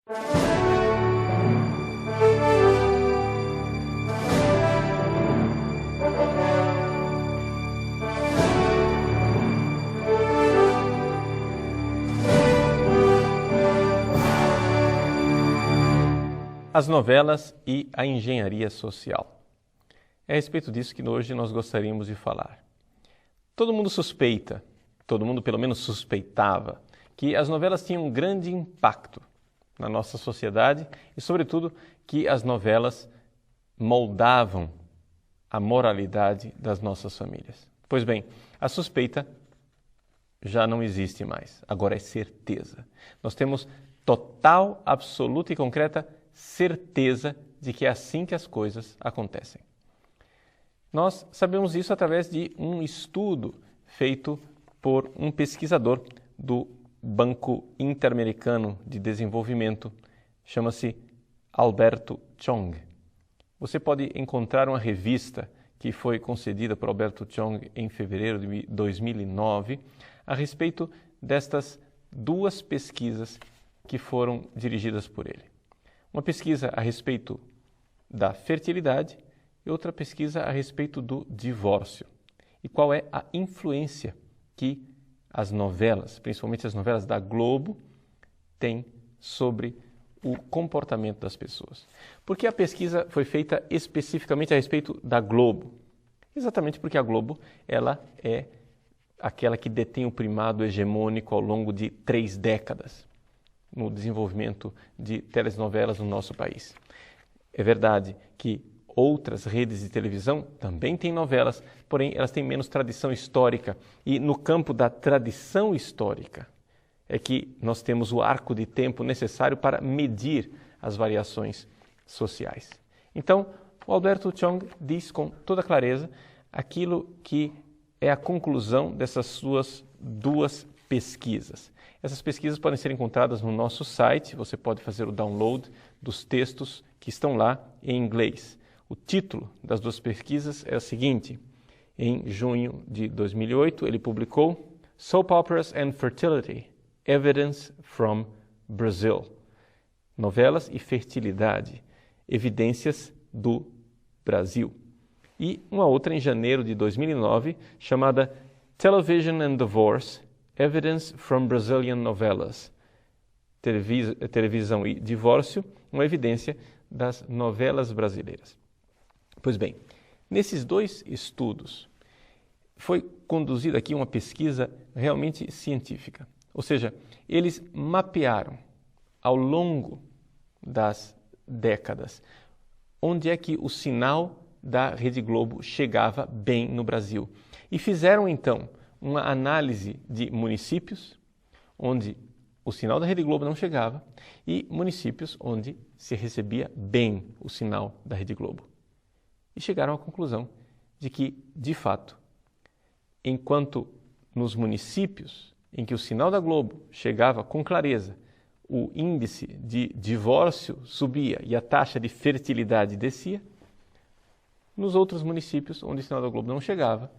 As novelas e a engenharia social. É a respeito disso que hoje nós gostaríamos de falar. Todo mundo suspeita, todo mundo pelo menos suspeitava, que as novelas tinham um grande impacto na nossa sociedade e, sobretudo, que as novelas moldavam a moralidade das nossas famílias. Pois bem, a suspeita já não existe mais, agora é certeza. Nós temos total, absoluta e concreta certeza de que é assim que as coisas acontecem. Nós sabemos isso através de um estudo feito por um pesquisador do Banco Interamericano de Desenvolvimento, chama-se Alberto Chong. Você pode encontrar uma revista que foi concedida por Alberto Chong em fevereiro de 2009 a respeito destas duas pesquisas que foram dirigidas por ele. Uma pesquisa a respeito da fertilidade e outra pesquisa a respeito do divórcio. E qual é a influência que as novelas, principalmente as novelas da Globo, têm sobre o comportamento das pessoas. Por que a pesquisa foi feita especificamente a respeito da Globo? Exatamente porque a Globo ela é aquela que detém o primado hegemônico ao longo de 3 décadas no desenvolvimento de telenovelas no nosso país. É verdade que outras redes de televisão também têm novelas, porém elas têm menos tradição histórica. E no campo da tradição histórica é que nós temos o arco de tempo necessário para medir as variações sociais. Então, o Alberto Chong diz com toda clareza aquilo que é a conclusão dessas suas duas pesquisas. Essas pesquisas podem ser encontradas no nosso site, você pode fazer o download dos textos que estão lá em inglês. O título das duas pesquisas é o seguinte: em junho de 2008 ele publicou Soap Operas and Fertility, Evidence from Brazil. Novelas e fertilidade, evidências do Brasil. E uma outra em janeiro de 2009 chamada Television and Divorce, Evidence from Brazilian Novelas, televisão e divórcio, uma evidência das novelas brasileiras. Pois bem, nesses 2 estudos foi conduzida aqui uma pesquisa realmente científica. Ou seja, eles mapearam ao longo das décadas onde é que o sinal da Rede Globo chegava bem no Brasil. E fizeram então uma análise de municípios onde o sinal da Rede Globo não chegava e municípios onde se recebia bem o sinal da Rede Globo. E chegaram à conclusão de que, de fato, enquanto nos municípios em que o sinal da Globo chegava com clareza, o índice de divórcio subia e a taxa de fertilidade descia, nos outros municípios onde o sinal da Globo não chegava,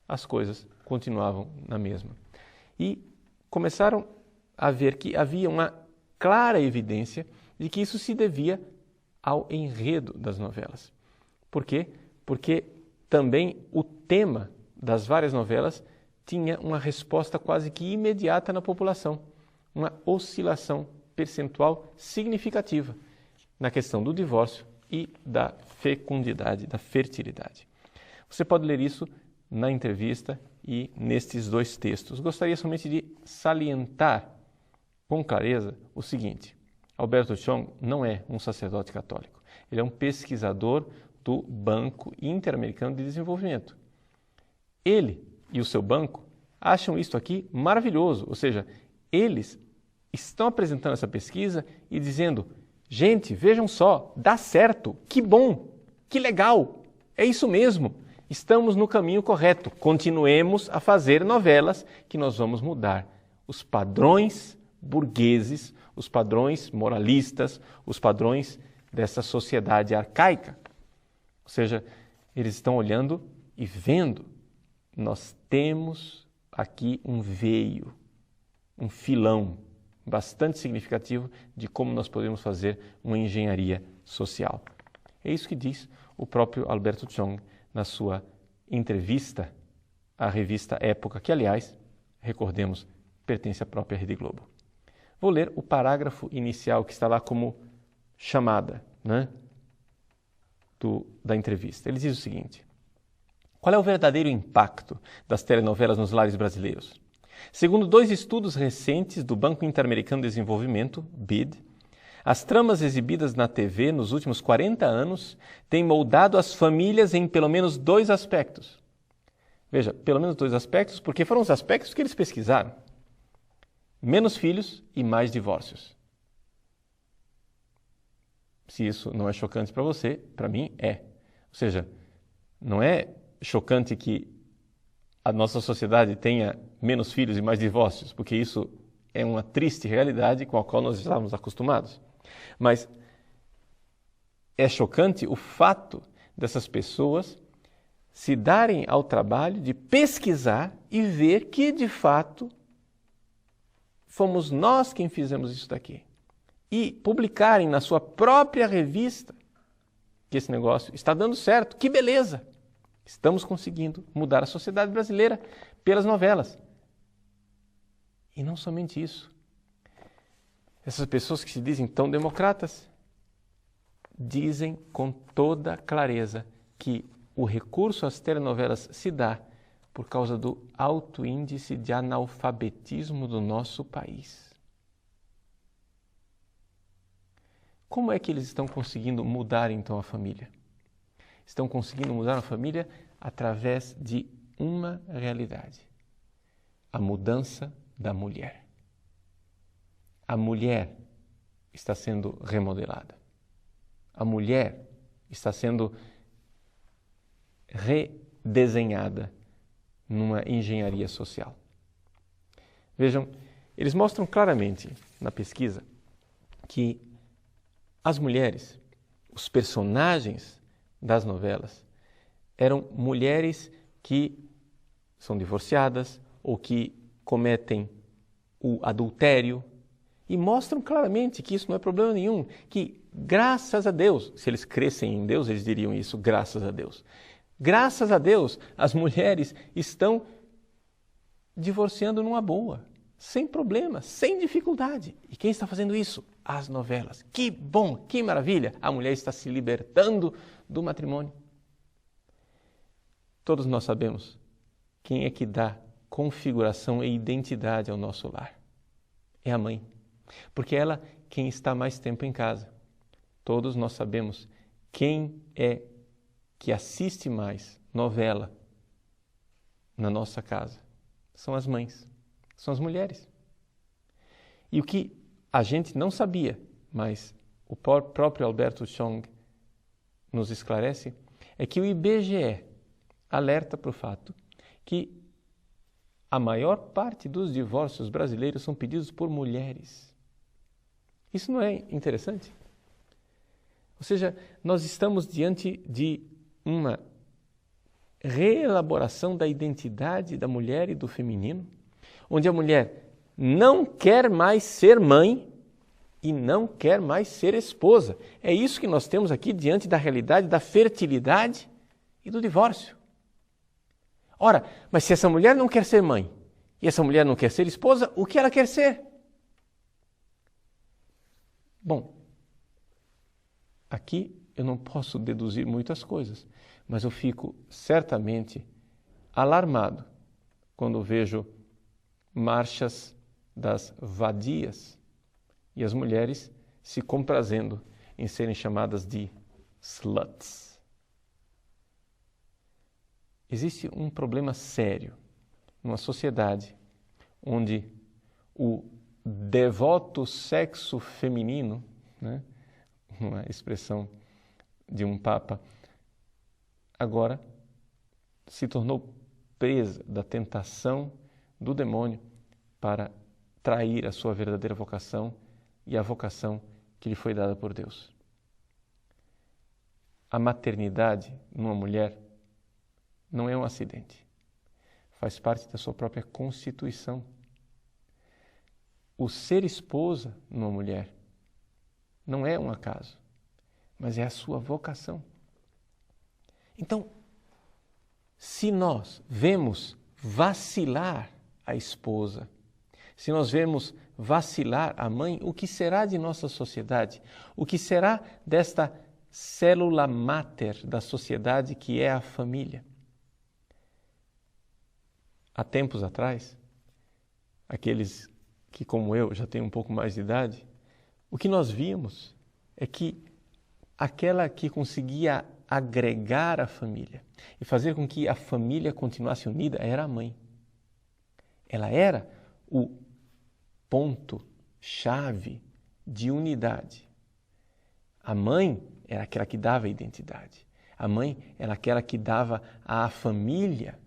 as coisas continuavam na mesma. E começaram a ver que havia uma clara evidência de que isso se devia ao enredo das novelas. Por quê? Porque também o tema das várias novelas tinha uma resposta quase que imediata na população, uma oscilação percentual significativa na questão do divórcio e da fecundidade, da fertilidade. Você pode ler isso na entrevista e nestes 2 textos. Gostaria somente de salientar com clareza o seguinte: Alberto Chong não é um sacerdote católico, ele é um pesquisador do Banco Interamericano de Desenvolvimento. Ele e o seu banco acham isto aqui maravilhoso, ou seja, eles estão apresentando essa pesquisa e dizendo: gente, vejam só, dá certo, que bom, que legal, é isso mesmo. Estamos no caminho correto. Continuemos a fazer novelas que nós vamos mudar os padrões burgueses, os padrões moralistas, os padrões dessa sociedade arcaica. Ou seja, eles estão olhando e vendo, nós temos aqui um veio, um filão, bastante significativo de como nós podemos fazer uma engenharia social. É isso que diz o próprio Alberto Chong na sua entrevista à revista Época, que, aliás, recordemos, pertence à própria Rede Globo. Vou ler o parágrafo inicial que está lá como chamada, né, da entrevista. Ele diz o seguinte: qual é o verdadeiro impacto das telenovelas nos lares brasileiros? Segundo 2 estudos recentes do Banco Interamericano de Desenvolvimento, BID, as tramas exibidas na TV nos últimos 40 anos têm moldado as famílias em pelo menos 2 aspectos. Veja, pelo menos 2 aspectos, porque foram os aspectos que eles pesquisaram. Menos filhos e mais divórcios. Se isso não é chocante para você, para mim é. Ou seja, não é chocante que a nossa sociedade tenha menos filhos e mais divórcios, porque isso é uma triste realidade com a qual nós estávamos acostumados. Mas é chocante o fato dessas pessoas se darem ao trabalho de pesquisar e ver que, de fato, fomos nós quem fizemos isso daqui. E publicarem na sua própria revista que esse negócio está dando certo. Que beleza! Estamos conseguindo mudar a sociedade brasileira pelas novelas. E não somente isso. Essas pessoas que se dizem tão democratas dizem com toda clareza que o recurso às telenovelas se dá por causa do alto índice de analfabetismo do nosso país. Como é que eles estão conseguindo mudar então a família? Estão conseguindo mudar a família através de uma realidade: a mudança da mulher. A mulher está sendo remodelada. A mulher está sendo redesenhada numa engenharia social. Vejam, eles mostram claramente na pesquisa que as mulheres, os personagens das novelas, eram mulheres que são divorciadas ou que cometem o adultério e mostram claramente que isso não é problema nenhum, que graças a Deus, se eles crescem em Deus, eles diriam isso, graças a Deus. Graças a Deus, as mulheres estão divorciando numa boa, sem problema, sem dificuldade. E quem está fazendo isso? As novelas. Que bom, que maravilha! A mulher está se libertando do matrimônio. Todos nós sabemos quem é que dá configuração e identidade ao nosso lar. É a mãe. Porque ela quem está mais tempo em casa. Todos nós sabemos quem é que assiste mais novela na nossa casa. São as mães, são as mulheres. E o que a gente não sabia, mas o próprio Alberto Chong nos esclarece, é que o IBGE alerta para o fato que a maior parte dos divórcios brasileiros são pedidos por mulheres. Isso não é interessante? Ou seja, nós estamos diante de uma reelaboração da identidade da mulher e do feminino, onde a mulher não quer mais ser mãe e não quer mais ser esposa. É isso que nós temos aqui diante da realidade da fertilidade e do divórcio. Ora, mas se essa mulher não quer ser mãe e essa mulher não quer ser esposa, o que ela quer ser? Bom, aqui eu não posso deduzir muitas coisas, mas eu fico certamente alarmado quando vejo marchas das vadias e as mulheres se comprazendo em serem chamadas de sluts. Existe um problema sério numa sociedade onde o devoto sexo feminino, né, uma expressão de um papa, agora se tornou presa da tentação do demônio para trair a sua verdadeira vocação e a vocação que lhe foi dada por Deus. A maternidade numa mulher não é um acidente. Faz parte da sua própria constituição. o ser esposa numa mulher não é um acaso, mas é a sua vocação. Então, se nós vemos vacilar a esposa, se nós vemos vacilar a mãe, o que será de nossa sociedade? O que será desta célula máter da sociedade que é a família? Há tempos atrás, aqueles que, como eu, já têm um pouco mais de idade, o que nós víamos é que aquela que conseguia agregar a família e fazer com que a família continuasse unida era a mãe. Ela era o ponto-chave de unidade. A mãe era aquela que dava identidade. A mãe era aquela que dava à família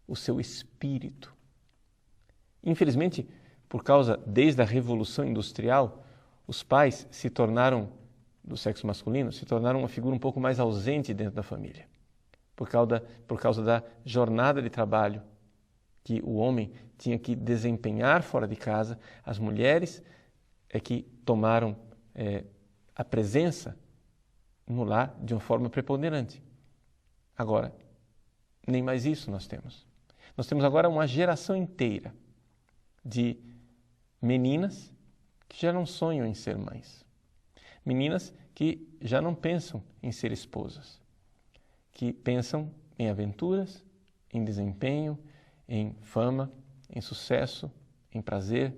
o seu espírito. Infelizmente, desde a Revolução Industrial, os pais do sexo masculino, se tornaram uma figura um pouco mais ausente dentro da família. Por causa da jornada de trabalho que o homem tinha que desempenhar fora de casa, as mulheres é que tomaram a presença no lar de uma forma preponderante. Agora, nem mais isso nós temos. Nós temos agora uma geração inteira de meninas que já não sonham em ser mães. Meninas que já não pensam em ser esposas, que pensam em aventuras, em desempenho, em fama, em sucesso, em prazer,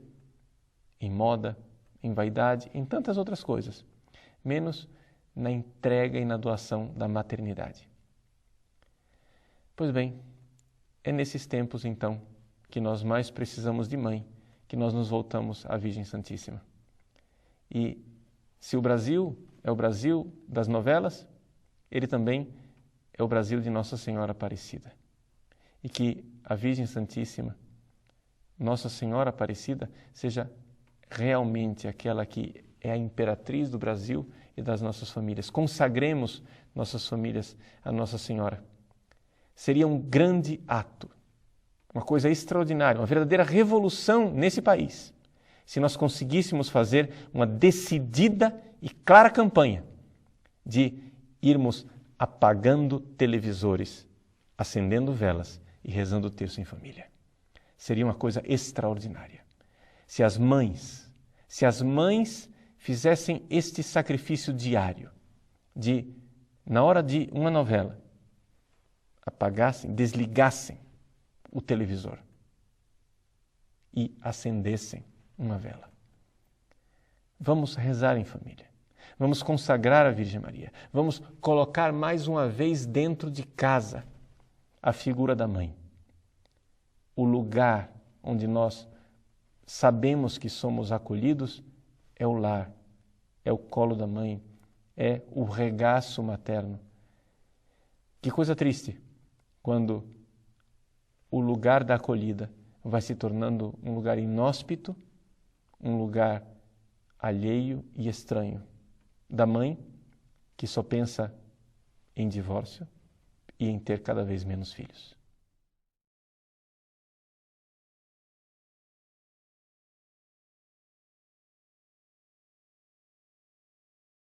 em moda, em vaidade, em tantas outras coisas, menos na entrega e na doação da maternidade. Pois bem, é nesses tempos, então, que nós mais precisamos de mãe, que nós nos voltamos à Virgem Santíssima. E se o Brasil é o Brasil das novelas, ele também é o Brasil de Nossa Senhora Aparecida. E que a Virgem Santíssima, Nossa Senhora Aparecida, seja realmente aquela que é a imperatriz do Brasil e das nossas famílias. Consagremos nossas famílias a Nossa Senhora. Seria um grande ato, uma coisa extraordinária, uma verdadeira revolução nesse país, se nós conseguíssemos fazer uma decidida e clara campanha de irmos apagando televisores, acendendo velas e rezando o terço em família. Seria uma coisa extraordinária. Se as mães fizessem este sacrifício diário de, na hora de uma novela, apagassem, desligassem o televisor e acendessem uma vela. Vamos rezar em família. Vamos consagrar a Virgem Maria. Vamos colocar mais uma vez dentro de casa a figura da mãe. O lugar onde nós sabemos que somos acolhidos é o lar, é o colo da mãe, é o regaço materno. Que coisa triste quando o lugar da acolhida vai se tornando um lugar inóspito, um lugar alheio e estranho, da mãe que só pensa em divórcio e em ter cada vez menos filhos.